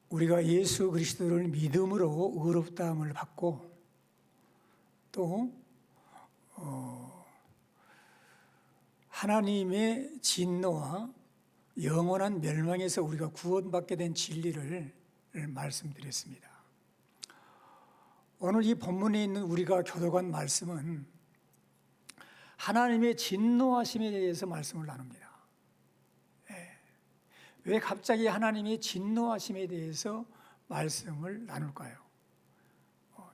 우리가 예수 그리스도를 믿음으로 의롭다함을 받고 또 하나님의 진노와 영원한 멸망에서 우리가 구원받게 된 진리를 말씀드렸습니다. 오늘 이 본문에 있는 우리가 교독한 말씀은 하나님의 진노하심에 대해서 말씀을 나눕니다. 왜 갑자기 하나님의 진노하심에 대해서 말씀을 나눌까요?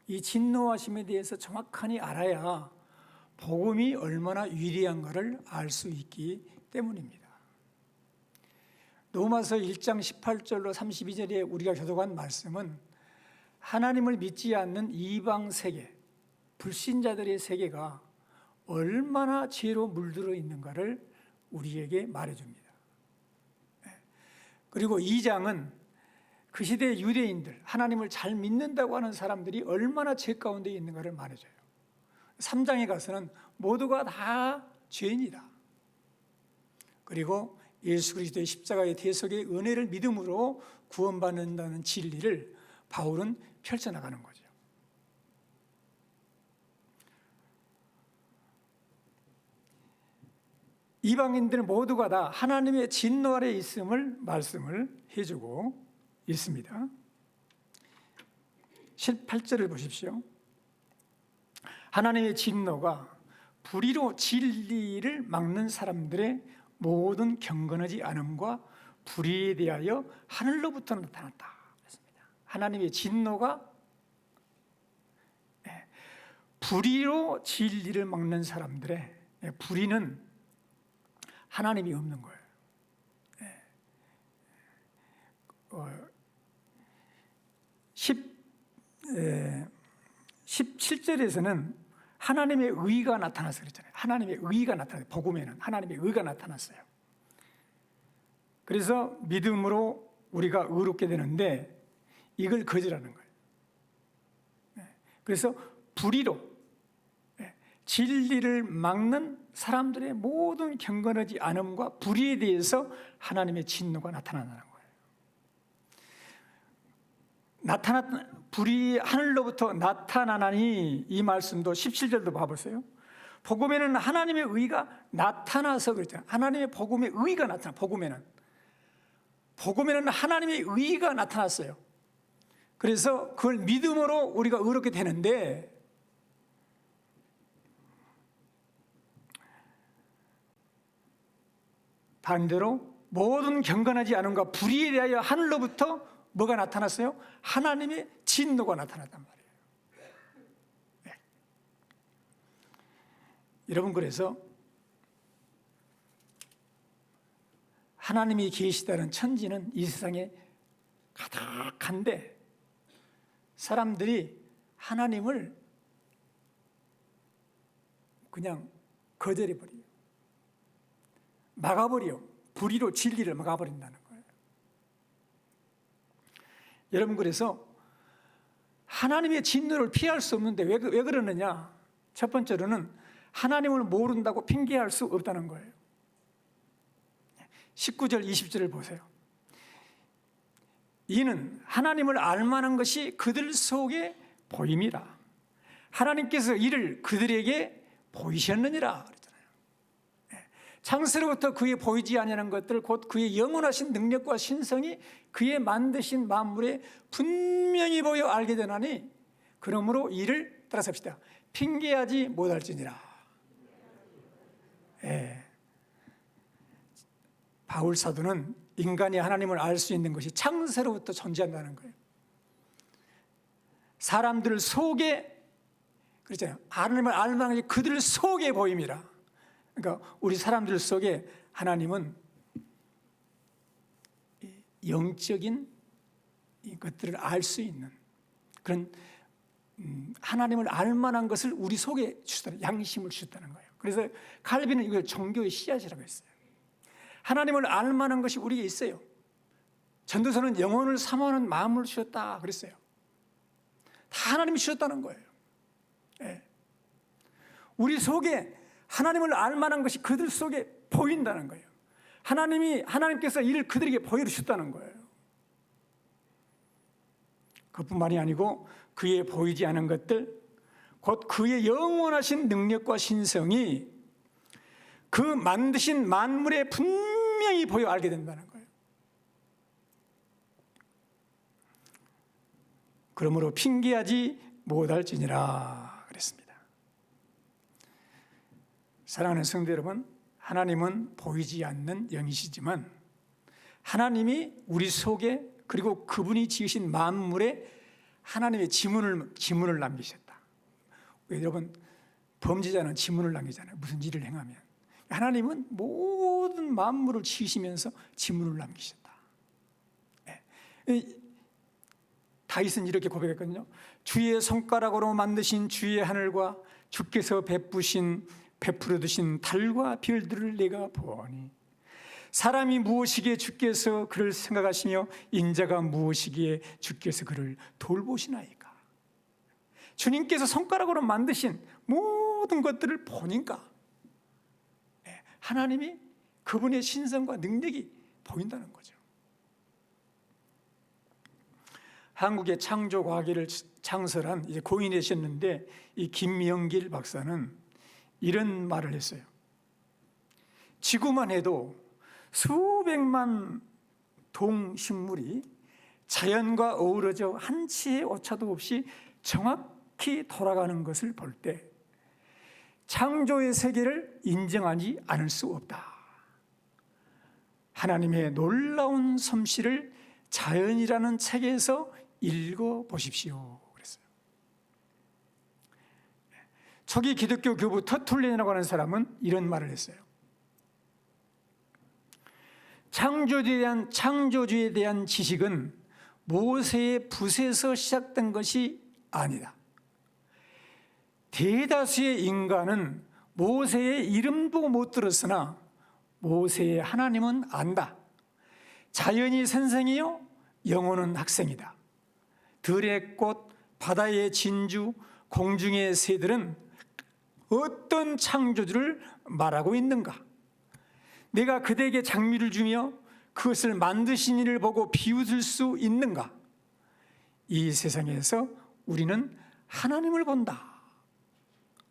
이 진노하심에 대해서 정확하게 알아야 복음이 얼마나 위대한가를 알 수 있기 때문입니다. 로마서 1장 18절로 32절에 우리가 교독한 말씀은 하나님을 믿지 않는 이방 세계, 불신자들의 세계가 얼마나 죄로 물들어 있는가를 우리에게 말해줍니다. 그리고 2장은 그 시대의 유대인들, 하나님을 잘 믿는다고 하는 사람들이 얼마나 죄 가운데 있는가를 말해줘요. 3장에 가서는 모두가 다 죄인이다. 그리고 예수 그리스도의 십자가의 대속의 은혜를 믿음으로 구원받는다는 진리를 바울은 펼쳐나가는 거죠. 이방인들 모두가 다 하나님의 진노 아래 있음을 말씀을 해주고 있습니다. 18절을 보십시오. 하나님의 진노가 불의로 진리를 막는 사람들의 모든 경건하지 않음과 불의에 대하여 하늘로부터 나타났다. 하나님의 진노가 불의로 진리를 막는 사람들의 불의는 하나님이 없는 거예요. 17절에서는 하나님의 의가 나타났어요. 그랬잖아요. 하나님의 의가 나타났어요. 복음에는 하나님의 의가 나타났어요. 그래서 믿음으로 우리가 의롭게 되는데 이걸 거절하는 거예요. 그래서 불의로 진리를 막는 사람들의 모든 경건하지 않음과 불의에 대해서 하나님의 진노가 나타난다는 거예요. 불이 하늘로부터 나타나나니 이 말씀도 17절도 봐보세요. 복음에는 하나님의 의가 나타나서 그랬잖아요. 하나님의 복음의 의가 나타나. 복음에는 하나님의 의가 나타났어요. 그래서 그걸 믿음으로 우리가 의롭게 되는데 반대로 모든 경건하지 않음과 불의에 대하여 하늘로부터 뭐가 나타났어요? 하나님의 진노가 나타났단 말이에요. 네. 여러분, 그래서 하나님이 계시다는 천지는 이 세상에 가득한데 사람들이 하나님을 그냥 거절해버려요. 막아버려. 불의로 진리를 막아버린다는 거예요. 여러분, 그래서 하나님의 진노를 피할 수 없는데 왜 그러느냐? 첫 번째로는 하나님을 모른다고 핑계할 수 없다는 거예요. 19절 20절을 보세요. 이는 하나님을 알만한 것이 그들 속에 보임이라. 하나님께서 이를 그들에게 보이셨느니라 그랬잖아요. 창세로부터 그의 보이지 아니하는 것들 곧 그의 영원하신 능력과 신성이 그의 만드신 만물에 분명히 보여 알게 되나니 그러므로 이를 따라서 합시다. 핑계하지 못할지니라. 바울 사도는 인간이 하나님을 알 수 있는 것이 창세로부터 존재한다는 거예요. 사람들 속에 그렇잖아요. 하나님을 알만한 것이 그들 속에 보임이라. 그러니까 우리 사람들 속에 하나님은 영적인 것들을 알 수 있는 그런 하나님을 알만한 것을 우리 속에 주셨다는, 양심을 주셨다는 거예요. 그래서 칼빈은 이걸 종교의 씨앗이라고 했어요. 하나님을 알만한 것이 우리에게 있어요. 전도서는 영혼을 사모하는 마음을 주셨다 그랬어요. 다 하나님이 주셨다는 거예요. 우리 속에 하나님을 알만한 것이 그들 속에 보인다는 거예요. 하나님께서 이를 그들에게 보여주셨다는 거예요. 그뿐만이 아니고 그의 보이지 않은 것들, 곧 그의 영원하신 능력과 신성이 그 만드신 만물에 분명히 보여 알게 된다는 거예요. 그러므로 핑계하지 못할지니라 그랬습니다. 사랑하는 성도 여러분, 하나님은 보이지 않는 영이시지만 하나님이 우리 속에, 그리고 그분이 지으신 만물에 하나님의 지문을 남기셨다. 여러분, 범죄자는 지문을 남기잖아요. 무슨 일을 행하면. 하나님은 모든 만물을 지으시면서 지문을 남기셨다. 다윗은 이렇게 고백했거든요. 주의 손가락으로 만드신 주의 하늘과 주께서 베풀어 두신 달과 별들을 내가 보니 사람이 무엇이기에 주께서 그를 생각하시며 인자가 무엇이기에 주께서 그를 돌보시나이까. 주님께서 손가락으로 만드신 모든 것들을 보니까 하나님이 그분의 신성과 능력이 보인다는 거죠. 한국의 창조과학을 창설한 이제 고인이셨는데 이 김명길 박사는 이런 말을 했어요. 지구만 해도 수백만 동식물이 자연과 어우러져 한치의 오차도 없이 정확히 돌아가는 것을 볼 때 창조의 세계를 인정하지 않을 수 없다. 하나님의 놀라운 솜씨를 자연이라는 책에서 읽어보십시오 그랬어요. 초기 기독교 교부 터툴린이라고 하는 사람은 이런 말을 했어요. 창조주에 대한 지식은 모세의 붓에서 시작된 것이 아니다. 대다수의 인간은 모세의 이름도 못 들었으나 모세의 하나님은 안다. 자연이 선생이요 영혼은 학생이다. 들의 꽃, 바다의 진주, 공중의 새들은 어떤 창조주를 말하고 있는가? 내가 그대에게 장미를 주며 그것을 만드신 이를 보고 비웃을 수 있는가? 이 세상에서 우리는 하나님을 본다.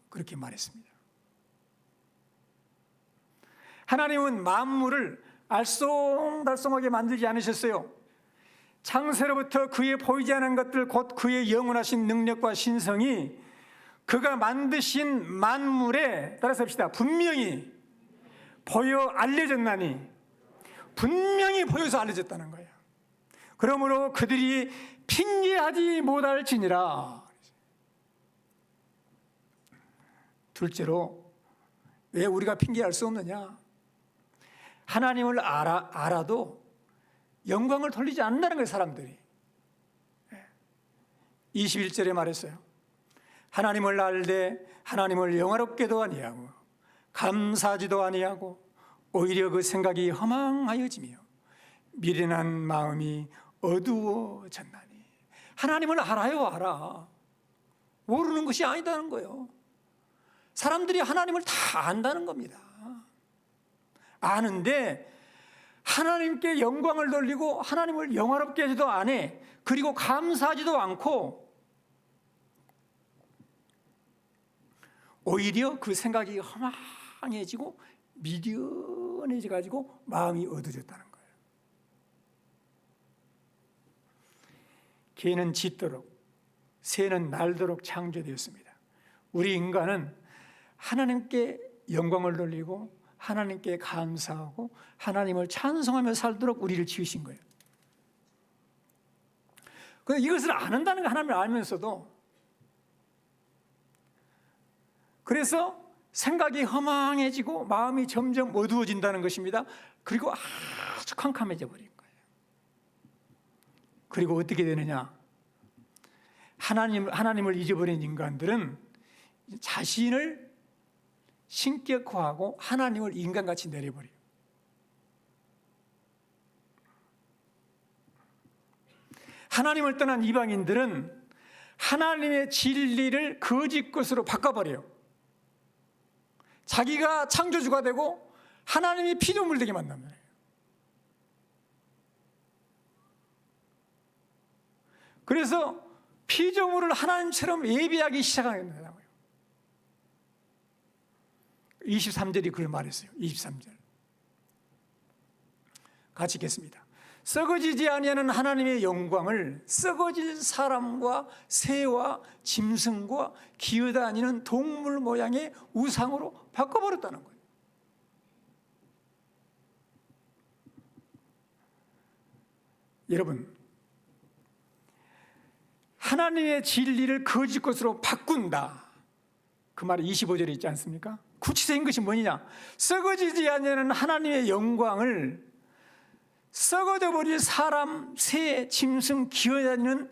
그렇게 말했습니다. 하나님은 만물을 알쏭달쏭하게 만들지 않으셨어요. 창세로부터 그의 보이지 않은 것들, 곧 그의 영원하신 능력과 신성이 그가 만드신 만물에, 따라서 합시다, 분명히 보여 알려졌나니, 분명히 보여서 알려졌다는 거예요. 그러므로 그들이 핑계하지 못할지니라. 둘째로, 왜 우리가 핑계할 수 없느냐? 하나님을 알아도 영광을 돌리지 않는다는 거예요, 사람들이. 21절에 말했어요. 하나님을 알되 하나님을 영화롭게도 아니하고 감사하지도 아니하고 오히려 그 생각이 허망하여지며 미련한 마음이 어두워졌나니. 하나님을 알아요, 알아. 모르는 것이 아니다는 거예요. 사람들이 하나님을 다 안다는 겁니다. 아는데 하나님께 영광을 돌리고 하나님을 영화롭게 하지도 않아. 그리고 감사하지도 않고 오히려 그 생각이 허망해지고 미련해져가지고 마음이 어두워졌다는 거예요. 개는 짖도록 새는 날도록 창조되었습니다. 우리 인간은 하나님께 영광을 돌리고 하나님께 감사하고 하나님을 찬송하며 살도록 우리를 지으신 거예요. 그런데 이것을 안 한다는 거 하나님을 알면서도, 그래서 생각이 허망해지고 마음이 점점 어두워진다는 것입니다. 그리고 아주 캄캄해져 버린 거예요. 그리고 어떻게 되느냐? 하나님을 잊어버린 인간들은 자신을 신격화하고 하나님을 인간같이 내려버려요. 하나님을 떠난 이방인들은 하나님의 진리를 거짓 것으로 바꿔버려요. 자기가 창조주가 되고 하나님이 피조물 되게 만납니다. 그래서 피조물을 하나님처럼 예비하기 시작하는 거예요. 23절이 그걸 말했어요. 23절. 같이 읽겠습니다. 썩어지지 아니하는 하나님의 영광을 썩어질 사람과 새와 짐승과 기어다니는 동물 모양의 우상으로 바꿔버렸다는 거예요. 여러분, 하나님의 진리를 거짓 것으로 바꾼다. 그 말이 25절에 있지 않습니까? 구체적인 것이 뭐냐? 썩어지지 않는 하나님의 영광을 썩어져 버릴 사람, 새, 짐승, 기어다니는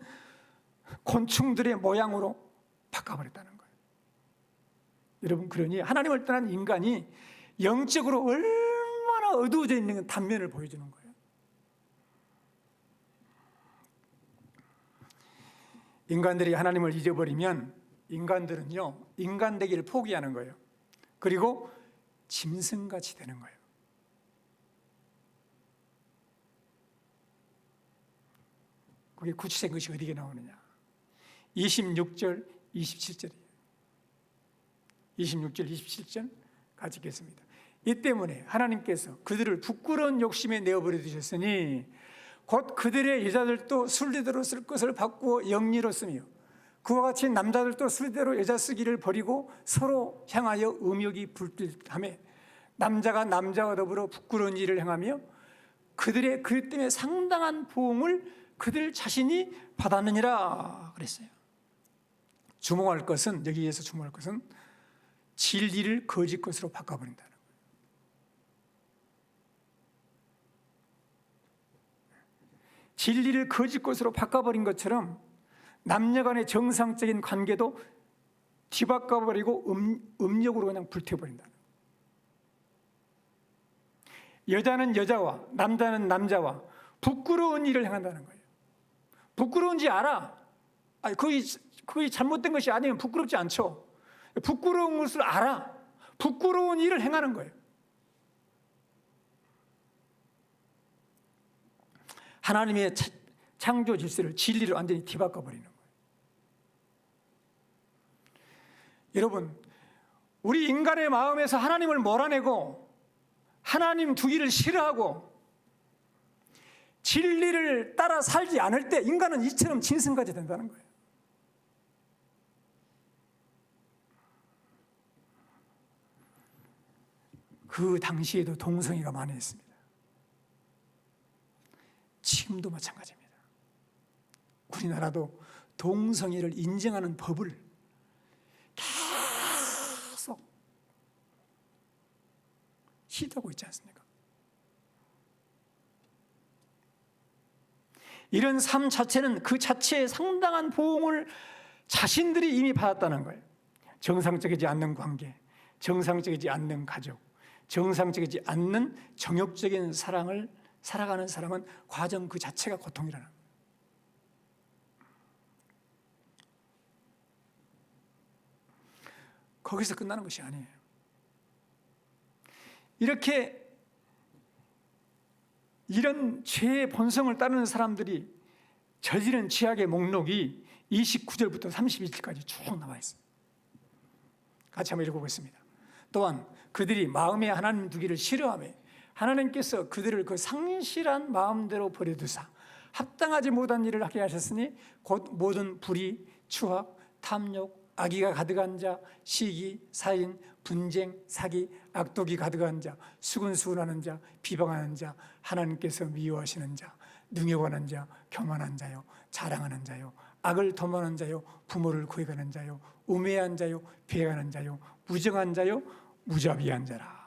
곤충들의 모양으로 바꿔버렸다는 거예요. 여러분, 그러니 하나님을 떠난 인간이 영적으로 얼마나 어두워져 있는 단면을 보여주는 거예요. 인간들이 하나님을 잊어버리면 인간들은요, 인간 되기를 포기하는 거예요. 그리고 짐승같이 되는 거예요. 그게 구체적인 것이 어디에 나오느냐? 26절, 27절이에요. 26절, 27절 같이 읽겠습니다. 이 때문에 하나님께서 그들을 부끄러운 욕심에 내어버려 두셨으니 곧 그들의 여자들도 순리대로 쓸 것을 바꾸어 영리로 쓰며 그와 같이 남자들도 순리대로 여자 쓰기를 버리고 서로 향하여 음욕이 불길하며 남자가 남자와 더불어 부끄러운 일을 행하며 그들의 그 때문에 상당한 보응을 그들 자신이 받았느니라 그랬어요. 주목할 것은, 여기에서 주목할 것은 진리를 거짓 것으로 바꿔버린다는 거예요. 진리를 거짓 것으로 바꿔버린 것처럼 남녀 간의 정상적인 관계도 뒤바꿔버리고 음욕으로 그냥 불태워버린다. 여자는 여자와 남자는 남자와 부끄러운 일을 행한다는 거예요. 부끄러운지 알아. 아니, 그게 잘못된 것이 아니면 부끄럽지 않죠. 부끄러운 것을 알아. 부끄러운 일을 행하는 거예요. 하나님의 창조 질서를, 진리를 완전히 뒤바꿔버리는 거예요. 여러분, 우리 인간의 마음에서 하나님을 몰아내고 하나님 두기를 싫어하고 진리를 따라 살지 않을 때 인간은 이처럼 짐승같이 된다는 거예요. 그 당시에도 동성애가 많이 있습니다. 지금도 마찬가지입니다. 우리나라도 동성애를 인정하는 법을 계속 시도하고 있지 않습니까? 이런 삶 자체는 그 자체에 상당한 보응을 자신들이 이미 받았다는 거예요. 정상적이지 않는 관계, 정상적이지 않는 가족, 정상적이지 않는 정욕적인 사랑을 살아가는 사람은 과정 그 자체가 고통이라는 거예요. 거기서 끝나는 것이 아니에요. 이렇게 이런 죄의 본성을 따르는 사람들이 저지른 죄악의 목록이 29절부터 31절까지 쭉 나와 있어요. 같이 한번 읽어보겠습니다. 또한 그들이 마음에 하나님 두기를 싫어하며 하나님께서 그들을 그 상실한 마음대로 버려두사 합당하지 못한 일을 하게 하셨으니 곧 모든 불의, 추악, 탐욕, 악의가 가득한 자, 시기, 사인, 분쟁, 사기, 악독이 가득한 자, 수근수근하는 자, 비방하는 자, 하나님께서 미워하시는 자, 능욕하는 자, 교만한 자요, 자랑하는 자요, 악을 도모하는 자요, 부모를 거역하는 자요, 우매한 자요, 배반하는 자요, 무정한 자요, 무자비한 자라.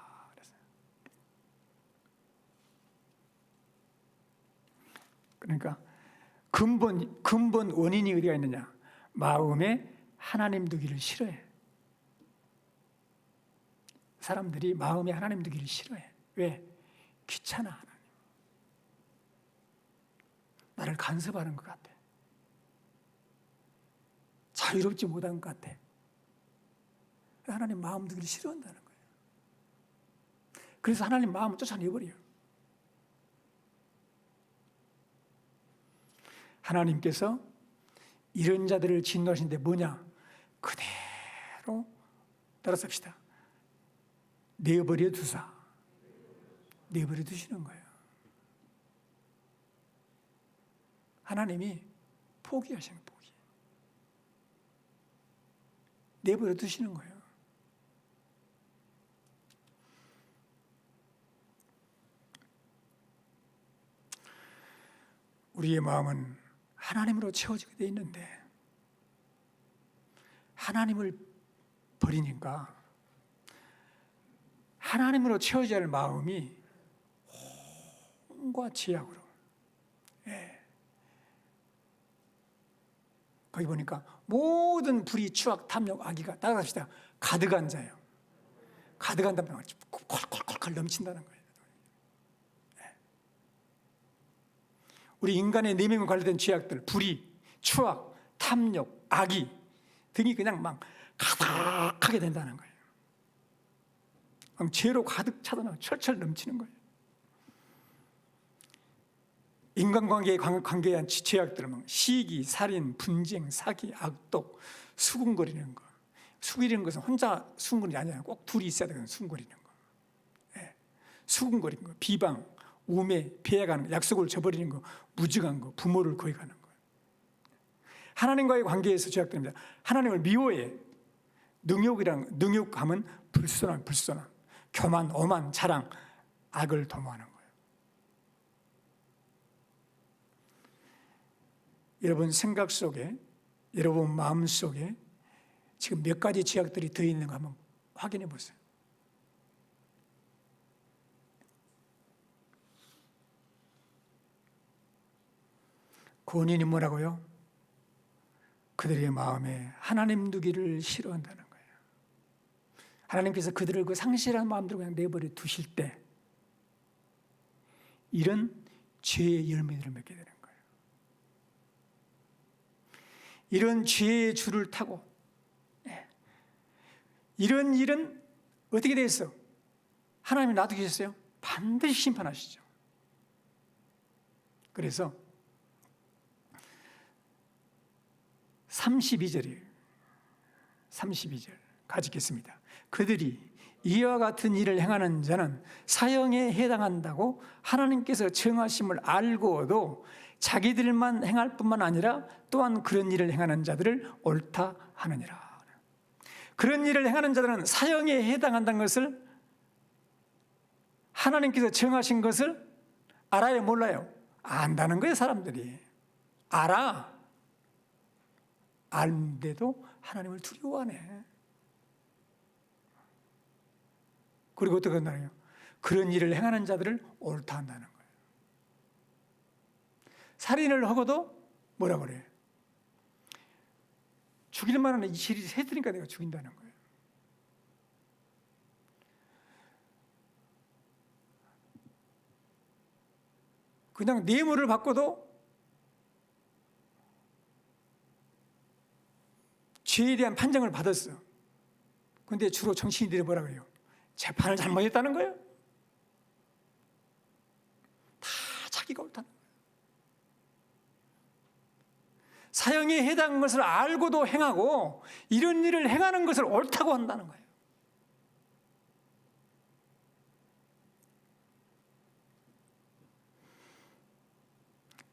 그러니까 근본 원인이 어디가 있느냐? 마음에 하나님 두기를 싫어해. 사람들이 마음에 하나님 두기를 싫어해. 왜? 귀찮아, 하나님. 나를 간섭하는 것 같아. 자유롭지 못한 것 같아. 하나님 마음 두기를 싫어한다는 거예요. 그래서 하나님 마음을 쫓아내버려요. 하나님께서 이런 자들을 진노하시는데 뭐냐? 그대로 따라삽시다. 내버려 두사. 내버려 두시는 거예요. 하나님이 포기하시는 포기. 내버려 두시는 거예요. 우리의 마음은 하나님으로 채워지게 돼 있는데 하나님을 버리니까 하나님으로 채워져야 할 마음이 혼과 죄악으로. 거기 보니까 모든 불의, 추악, 탐욕, 악의가 따라갑시다. 가득한 자예요. 가득한 담배가 콜콜콜콜 넘친다는 거예요. 우리 인간의 내면과 관련된 죄악들, 불의, 추악, 탐욕, 악의 등이 그냥 막 가득하게 된다는 거예요. 죄로 가득 차다나 철철 넘치는 거예요. 인간관계에 관계한 죄악들은 시기, 살인, 분쟁, 사기, 악독, 수군거리는 거. 수군거리는 것은 혼자 수군거리는 게 아니라 꼭 둘이 있어야 되는 수군거리는 거. 수군거리는 거, 비방, 우매, 배회가는 거, 약속을 저버리는 거, 무증한 거, 부모를 거역하는 거. 하나님과의 관계에서 죄악들입니다. 하나님을 미워해. 능욕하면 불손함, 교만, 오만, 자랑, 악을 도모하는 거예요. 여러분 생각 속에, 여러분 마음 속에 지금 몇 가지 죄악들이 들어있는 거 한번 확인해 보세요. 그 원인이 뭐라고요? 그들의 마음에 하나님 두기를 싫어한다는 거예요. 하나님께서 그들을 그 상실한 마음대로 그냥 내버려 두실 때 이런 죄의 열매들을 맺게 되는 거예요. 이런 죄의 줄을 타고 이런 일은 어떻게 되어 있어? 하나님이 놔두셨어요? 반드시 심판하시죠. 그래서 32절이에요. 32절 가지겠습니다. 그들이 이와 같은 일을 행하는 자는 사형에 해당한다고 하나님께서 정하심을 알고도 자기들만 행할 뿐만 아니라 또한 그런 일을 행하는 자들을 옳다 하느니라. 그런 일을 행하는 자들은 사형에 해당한다는 것을 하나님께서 정하신 것을 알아요, 몰라요? 안다는 거예요. 사람들이 알아. 알는데도 하나님을 두려워하네. 그리고 어떻게 한다요? 그런 일을 행하는 자들을 옳다 한다는 거예요. 살인을 하고도 뭐라 그래요? 죽일 만한 이 질이 새드니까 내가 죽인다는 거예요. 그냥 뇌물을 받고도 죄에 대한 판정을 받았어. 그런데 주로 정치인들이 뭐라 그래요? 재판을 잘못했다는 거예요. 다 자기가 옳다는 거예요. 사형에 해당한 것을 알고도 행하고 이런 일을 행하는 것을 옳다고 한다는 거예요.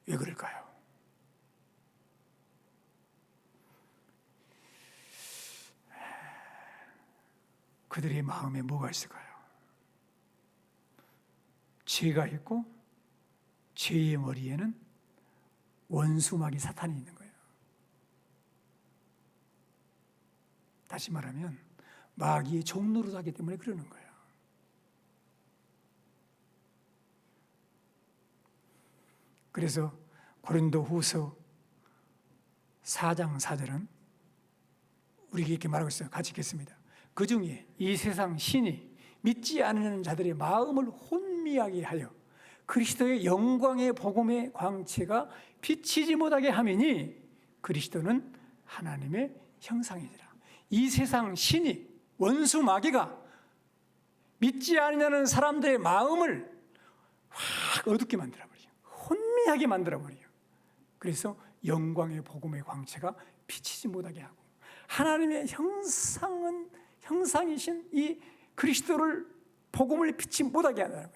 왜 그럴까요? 그들의 마음에 뭐가 있을까요? 죄가 있고 죄의 머리에는 원수마귀 사탄이 있는 거예요. 다시 말하면 마귀의 종노릇하기 때문에 그러는 거예요. 그래서 고린도후서 4장 4절은 우리에게 이렇게 말하고 있어요. 같이 읽겠습니다. 그 중에 이 세상 신이 믿지 않는 자들의 마음을 혼미하게 하여 그리스도의 영광의 복음의 광채가 비치지 못하게 하매니 그리스도는 하나님의 형상이니라. 이 세상 신이 원수 마귀가 믿지 않는 사람들의 마음을 확 어둡게 만들어버려요. 혼미하게 만들어버려요. 그래서 영광의 복음의 광채가 비치지 못하게 하고, 하나님의 형상이신 이 그리스도를 복음을 비치 못하게 한다는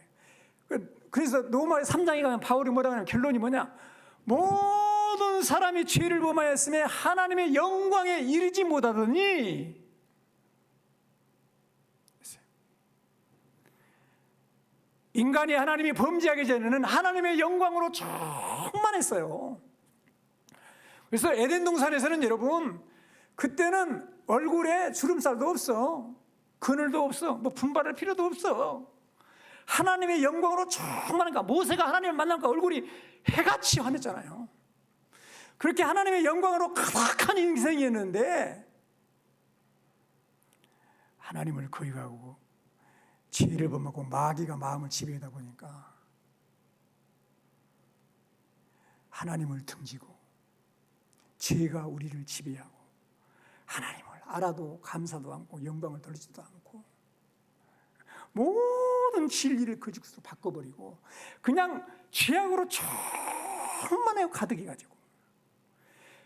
거예요. 그래서 로마 3장에 가면 바울이 뭐라고 하냐면 결론이 뭐냐? 모든 사람이 죄를 범하였음에 하나님의 영광에 이르지 못하더니, 인간이 하나님이 범죄하기 전에는 하나님의 영광으로 충만했어요. 그래서 에덴 동산에서는 여러분, 그때는 얼굴에 주름살도 없어, 그늘도 없어, 뭐 분발할 필요도 없어. 하나님의 영광으로 충만하니까, 모세가 하나님을 만나니까 얼굴이 해같이 환했잖아요. 그렇게 하나님의 영광으로 가득한 인생이었는데, 하나님을 거역하고 죄를 범하고 마귀가 마음을 지배하다 보니까 하나님을 등지고 죄가 우리를 지배하고 하나님을 알아도 감사도 않고 영광을 돌리지도 않고 모든 진리를 그 즉시로 바꿔버리고 그냥 죄악으로 충만하고 가득해가지고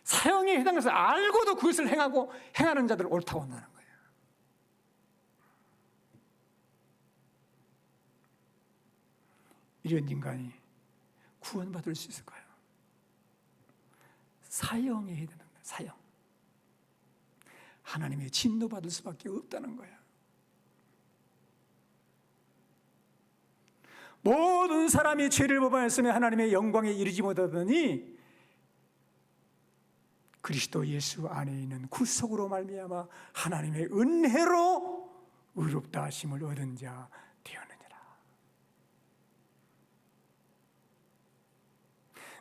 사형에 해당해서 알고도 그것을 행하고 행하는 자들을 옳다고 한다는 거예요. 이런 인간이 구원받을 수 있을까요? 사형에 해야 되는 거예요. 사형. 하나님의 진노받을 수밖에 없다는 거야. 모든 사람이 죄를 범하였으며 하나님의 영광에 이르지 못하더니 그리스도 예수 안에 있는 구속으로 말미암아 하나님의 은혜로 의롭다 하심을 얻은 자 되었느니라.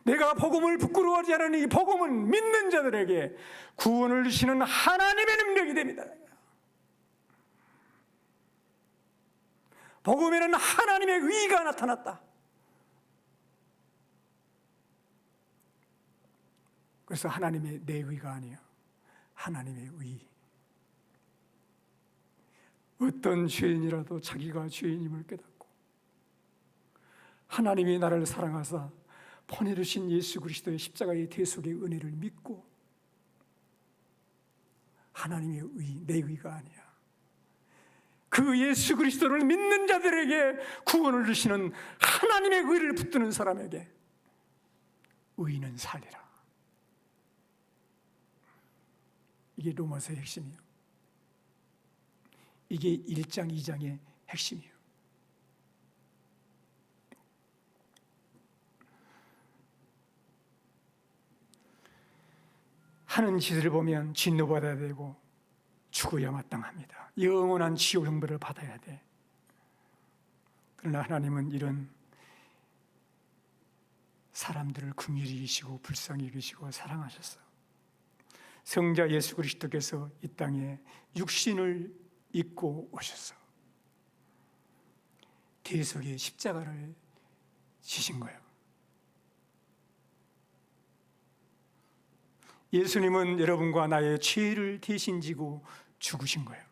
내가 복음을 부끄러워하지 않으니 복음은 믿는 자들에게 구원을 주시는 하나님의 능력이 됩니다. 복음에는 하나님의 의가 나타났다. 그래서 하나님의 내 의가 아니에요. 하나님의 의. 어떤 죄인이라도 자기가 죄인임을 깨닫고 하나님이 나를 사랑하사 보내주신 예수 그리스도의 십자가의 대속의 은혜를 믿고 하나님의 의, 내 의가 아니야. 그 예수 그리스도를 믿는 자들에게 구원을 주시는 하나님의 의를 붙드는 사람에게 의는 살리라. 이게 로마서의 핵심이에요. 이게 1장, 2장의 핵심이에요. 하는 짓을 보면 진노받아야 되고 죽어야 마땅합니다. 영원한 지옥 형벌을 받아야 돼. 그러나 하나님은 이런 사람들을 긍휼히 여기시고 불쌍히 여기시고 사랑하셨어요. 성자 예수 그리스도께서 이 땅에 육신을 입고 오셔서 대속의 십자가를 지신 거예요. 예수님은 여러분과 나의 죄를 대신 지고 죽으신 거예요.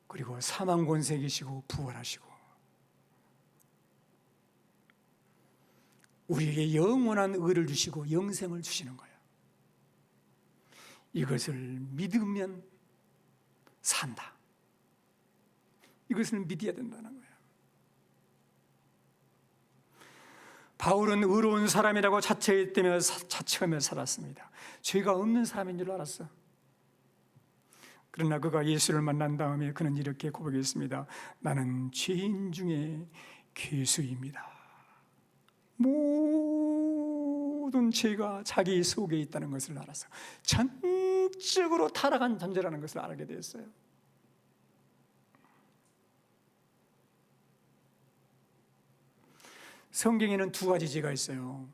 그리고 사망 권세 이기시고 부활하시고 우리에게 영원한 의를 주시고 영생을 주시는 거예요. 이것을 믿으면 산다. 이것을 믿어야 된다는 거예요. 바울은 의로운 사람이라고 자처하며 살았습니다. 죄가 없는 사람인 줄 알았어. 그러나 그가 예수를 만난 다음에 그는 이렇게 고백했습니다. 나는 죄인 중에 괴수입니다. 모든 죄가 자기 속에 있다는 것을 알아서 전적으로 타락한 존재라는 것을 알게 되었어요. 성경에는 두 가지 죄가 있어요.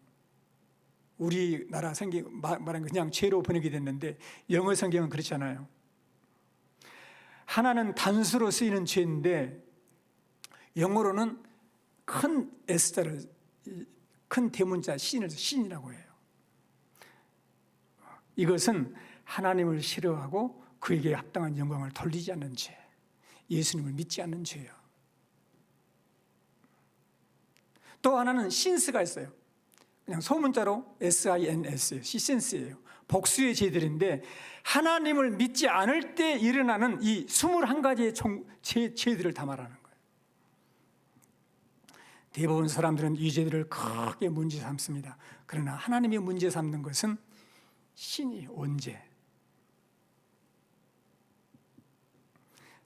우리나라 성경 말한 그냥 죄로 번역이 됐는데 영어 성경은 그렇지 않아요. 하나는 단수로 쓰이는 죄인데 영어로는 큰 S자를 큰 대문자 신을 신이라고 해요. 이것은 하나님을 싫어하고 그에게 합당한 영광을 돌리지 않는 죄, 예수님을 믿지 않는 죄예요. 또 하나는 신스가 있어요. 그냥 소문자로 SINS예요. 시센스예요. 복수의 죄들인데 하나님을 믿지 않을 때 일어나는 이 21가지의 죄들을 다 말하는 거예요. 대부분 사람들은 이 죄들을 크게 문제 삼습니다. 그러나 하나님이 문제 삼는 것은 신이 원죄.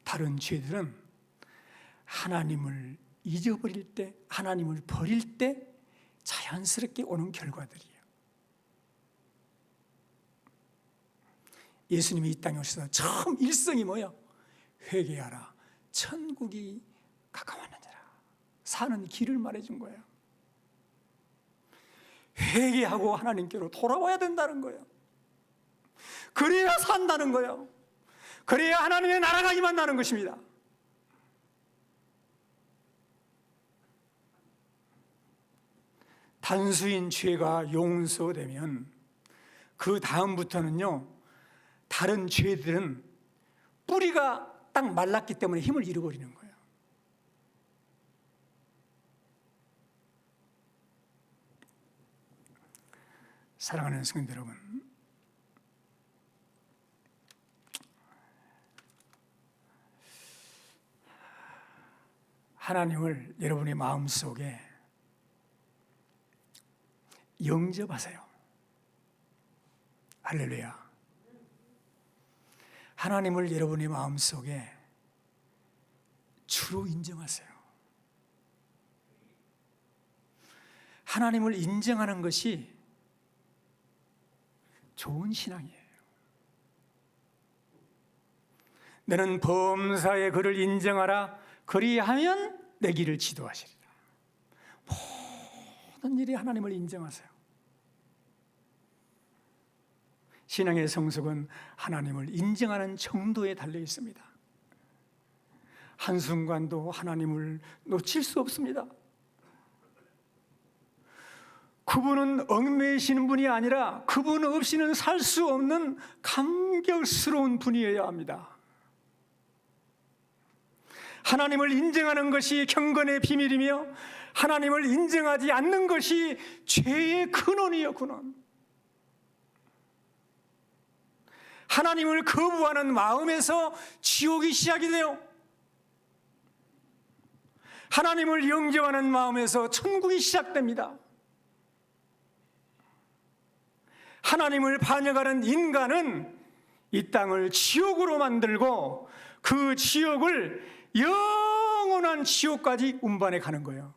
다른 죄들은 하나님을 잊어버릴 때, 하나님을 버릴 때 자연스럽게 오는 결과들이에요. 예수님이 이 땅에 오셔서 처음 일성이 뭐예요? 회개하라, 천국이 가까웠느니라. 사는 길을 말해준 거예요. 회개하고 하나님께로 돌아와야 된다는 거예요. 그래야 산다는 거예요. 그래야 하나님의 나라가 임한다는 것입니다. 단수인 죄가 용서되면 그 다음부터는요, 다른 죄들은 뿌리가 딱 말랐기 때문에 힘을 잃어버리는 거예요. 사랑하는 성도 여러분, 하나님을 여러분의 마음속에 영접하세요. 할렐루야. 하나님을 여러분의 마음속에 주로 인정하세요. 하나님을 인정하는 것이 좋은 신앙이에요. 너는 범사의 그를 인정하라. 그리하면 내 길을 지도하시리라. 모든 일이 하나님을 인정하세요. 신앙의 성숙은 하나님을 인정하는 정도에 달려 있습니다. 한순간도 하나님을 놓칠 수 없습니다. 그분은 얽매이시는 분이 아니라 그분 없이는 살 수 없는 감격스러운 분이어야 합니다. 하나님을 인정하는 것이 경건의 비밀이며 하나님을 인정하지 않는 것이 죄의 근원이요, 근원. 하나님을 거부하는 마음에서 지옥이 시작이 돼요. 하나님을 영접하는 마음에서 천국이 시작됩니다. 하나님을 반역하는 인간은 이 땅을 지옥으로 만들고 그 지옥을 영원한 지옥까지 운반해 가는 거예요.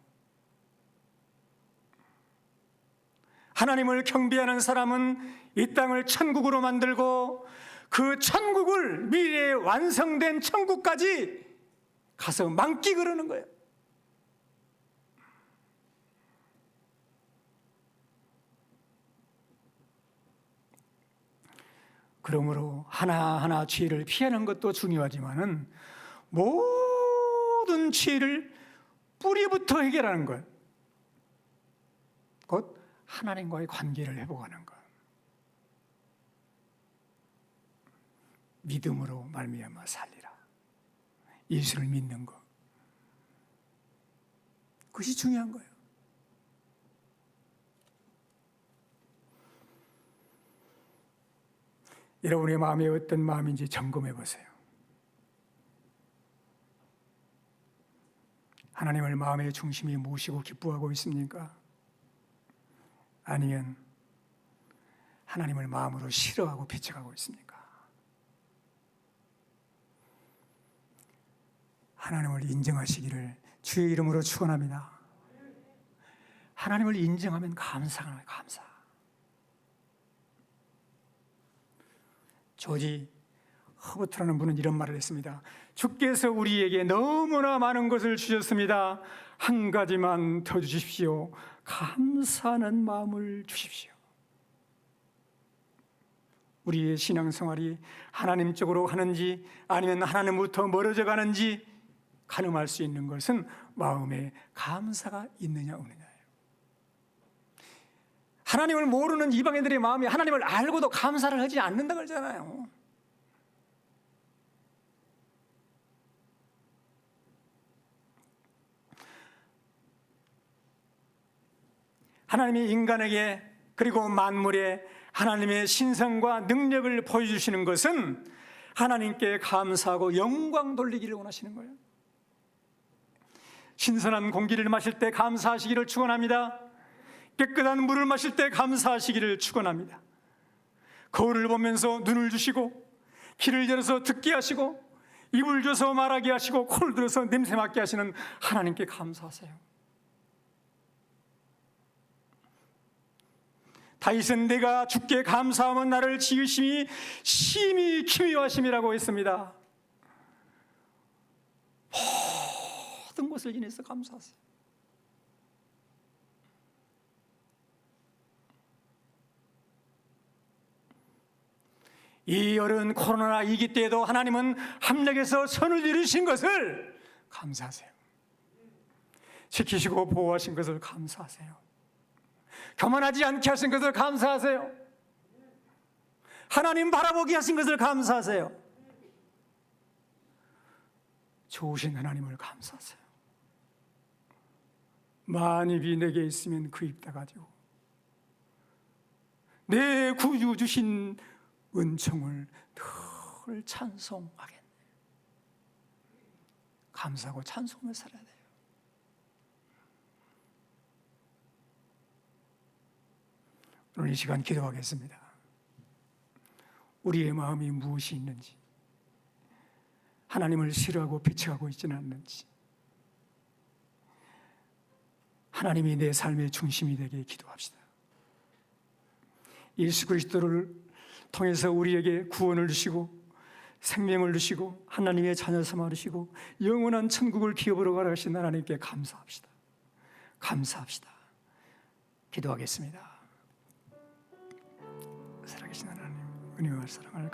하나님을 경배하는 사람은 이 땅을 천국으로 만들고 그 천국을 미래에 완성된 천국까지 가서 만끽하려는 거예요. 그러므로 하나하나 죄를 피하는 것도 중요하지만은 모든 죄를 뿌리부터 해결하는 것, 곧 하나님과의 관계를 회복하는 것, 믿음으로 말미암아 살리라. 예수를 믿는 것, 그것이 중요한 거예요. 여러분의 마음이 어떤 마음인지 점검해 보세요. 하나님을 마음의 중심에 모시고 기뻐하고 있습니까? 아니면 하나님을 마음으로 싫어하고 배척하고 있습니까? 하나님을 인정하시기를 주의 이름으로 축원합니다. 하나님을 인정하면 감사하는 거예요, 감사. 조지 허버트라는 분은 이런 말을 했습니다. 주께서 우리에게 너무나 많은 것을 주셨습니다. 한 가지만 더 주십시오. 감사하는 마음을 주십시오. 우리의 신앙생활이 하나님 쪽으로 가는지 아니면 하나님부터 멀어져 가는지 가늠할 수 있는 것은 마음에 감사가 있느냐 없느냐예요. 하나님을 모르는 이방인들의 마음이 하나님을 알고도 감사를 하지 않는다 그러잖아요. 하나님이 인간에게 그리고 만물에 하나님의 신성과 능력을 보여주시는 것은 하나님께 감사하고 영광 돌리기를 원하시는 거예요. 신선한 공기를 마실 때 감사하시기를 축원합니다. 깨끗한 물을 마실 때 감사하시기를 축원합니다. 거울을 보면서 눈을 주시고 귀를 열어서 듣게 하시고 입을 줘서 말하게 하시고 코를 들어서 냄새 맡게 하시는 하나님께 감사하세요. 다윗은 내가 주께 감사하면 나를 지으심이 심히 기묘하심이라고 했습니다. 모든 것을 인해서 감사하세요. 이 어려운 코로나 위기 때에도 하나님은 함락에서 선을 이루신 것을 감사하세요. 지키시고 보호하신 것을 감사하세요. 교만하지 않게 하신 것을 감사하세요. 하나님 바라보게 하신 것을 감사하세요. 좋으신 하나님을 감사하세요. 만입이 내게 있으면 그 입 닫아가지고 내 구주 주신 은총을 늘 찬송하겠네. 감사하고 찬송을 살아야 돼요. 오늘 이 시간 기도하겠습니다. 우리의 마음이 무엇이 있는지, 하나님을 싫어하고 배척하고 있지는 않는지, 하나님이 내 삶의 중심이 되게 기도합시다. 예수 그리스도를 통해서 우리에게 구원을 주시고 생명을 주시고 하나님의 자녀 삼아 주시고 영원한 천국을 기업으로 가라하신 하나님께 감사합시다. 감사합시다. 기도하겠습니다. 살아계신 하나님, 은혜와 사랑을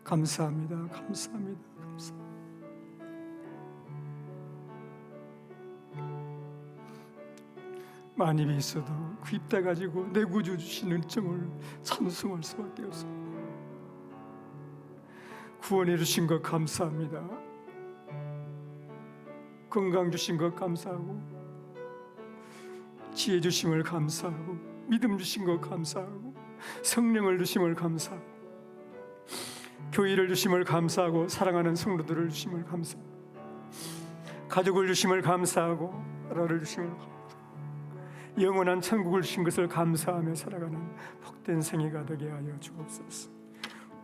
감사합니다. 감사합니다. 만입이 있어도 그 입 닫아가지고 내 구주 주신 은총을 찬송할 수밖에 없습니다. 구원해 주신 것 감사합니다. 건강 주신 것 감사하고 지혜 주심을 감사하고 믿음 주신 것 감사하고 성령을 주심을 감사하고 교회를 주심을 감사하고 사랑하는 성도들을 주심을 감사하고 가족을 주심을 감사하고 나라를 주심을 감사하고 영원한 천국을 주신 것을 감사하며 살아가는 복된 생애가 되게 하여 주옵소서.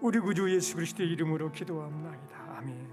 우리 구주 예수 그리스도의 이름으로 기도합니다. 아멘.